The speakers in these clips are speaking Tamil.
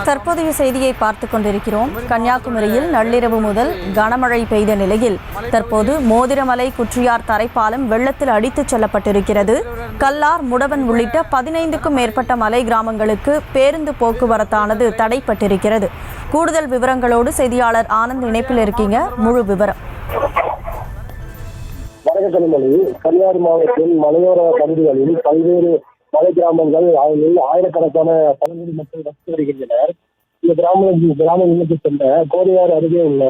தற்போதைய செய்தியை பார்த்துக் கொண்டிருக்கிறோம். கன்னியாகுமரியில் நள்ளிரவு முதல் கனமழை பெய்த நிலையில் தற்போது மோதிரமலை குற்றியார் தரைப்பாலம் வெள்ளத்தில் அடித்துச் செல்லப்பட்டிருக்கிறது. கல்லார், முடவன் உள்ளிட்ட 15க்கும் மேற்பட்ட மலை கிராமங்களுக்கு பேருந்து போக்குவரத்தானது தடைப்பட்டிருக்கிறது. கூடுதல் விவரங்களோடு செய்தியாளர் ஆனந்த் இணைப்பில் இருக்கீங்க. முழு விவரம். கன்னியாகுமரி மாவட்டத்தில் மலையோர பகுதிகளில் பல்வேறு மலை கிராமங்கள் ஆயிரக்கணக்கான பழங்குடி மக்கள் வசித்து வருகின்றனர். இந்த கிராமங்களுக்கு சென்ற கோடியாறு அருகே உள்ள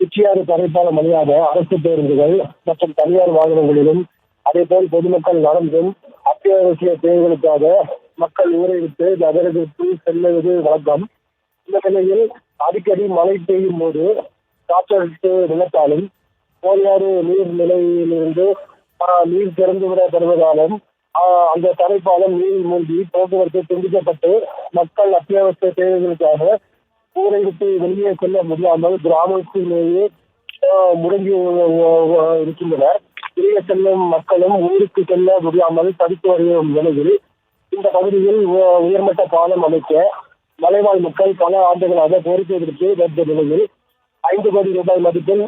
குச்சியாறு தரைப்பாலம் வழியாக அரசு பேருந்துகள் மற்றும் தனியார் வாகனங்களிலும் அதேபோல் பொதுமக்கள் நடந்தும் அத்தியாவசிய தேவைகளுக்காக மக்கள் ஊரை விட்டு நகரத்திற்கு செல்வது வழக்கம். இந்த நிலையில் அடிக்கடி மழை பெய்யும் போது காற்றழுத்த நிலத்தாலும் கோடியாறு நீர்நிலையிலிருந்து நீர் திறந்துவிடப்படுவதாலும் அந்த தரைப்பாலம் நீரில் மூழ்கி போக்குவரத்து துண்டிக்கப்பட்டு மக்கள் அத்தியாவசிய தேவைகளுக்காக ஊரை விட்டு வெளியே செல்ல முடியாமல் கிராமத்திலேயே முடங்கி இருக்கின்றனர். வெளியே செல்லும் மக்களும் ஊருக்கு செல்ல முடியாமல் தடுத்து வரும் நிலையில் இந்த பகுதியில் உயர்மட்ட பாலம் அமைக்க மலைவாழ் மக்கள் பல ஆண்டுகளாக கோரிக்கை விடுத்து வந்த நிலையில் 5 கோடி ரூபாய் மதிப்பில்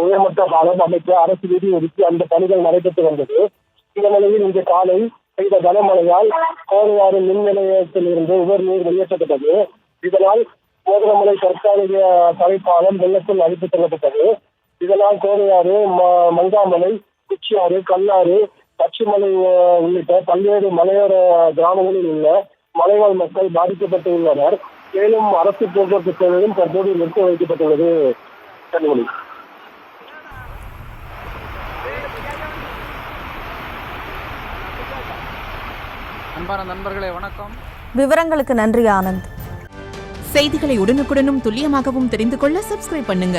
உயர்மட்ட பாலம் அமைக்க அரசு நிதி ஒதுக்கி அந்த பணிகள் நடைபெற்று வந்தது. இந்த நிலையில் இன்று காலை பெய்த கனமழையால் கோடையாறு மின் நிலையத்தில் இருந்து உபரி நீர் வெளியேற்றப்பட்டது. இதனால் மோதிரமலை தற்காலிக தரைப்பாலம் வெள்ளத்தில் அழித்துச் செல்லப்பட்டது. இதனால் கோடையாறு, மங்காமலை, குச்சியாறு, கல்லாறு, பச்சிமலை உள்ளிட்ட பல்வேறு மலையோர கிராமங்களில் உள்ள மலைவாழ் மக்கள் பாதிக்கப்பட்டு உள்ளனர். மேலும் அரசு போக்குவரத்து சேவையும் தற்போது நிறுத்தி வைக்கப்பட்டுள்ளது. கனிமொழி. அன்பான நண்பர்களே, வணக்கம். விவரங்களுக்கு நன்றி ஆனந்த். செய்திகளை உடனுக்குடனும் துல்லியமாகவும் தெரிந்து கொள்ள சப்ஸ்கிரைப் பண்ணுங்க.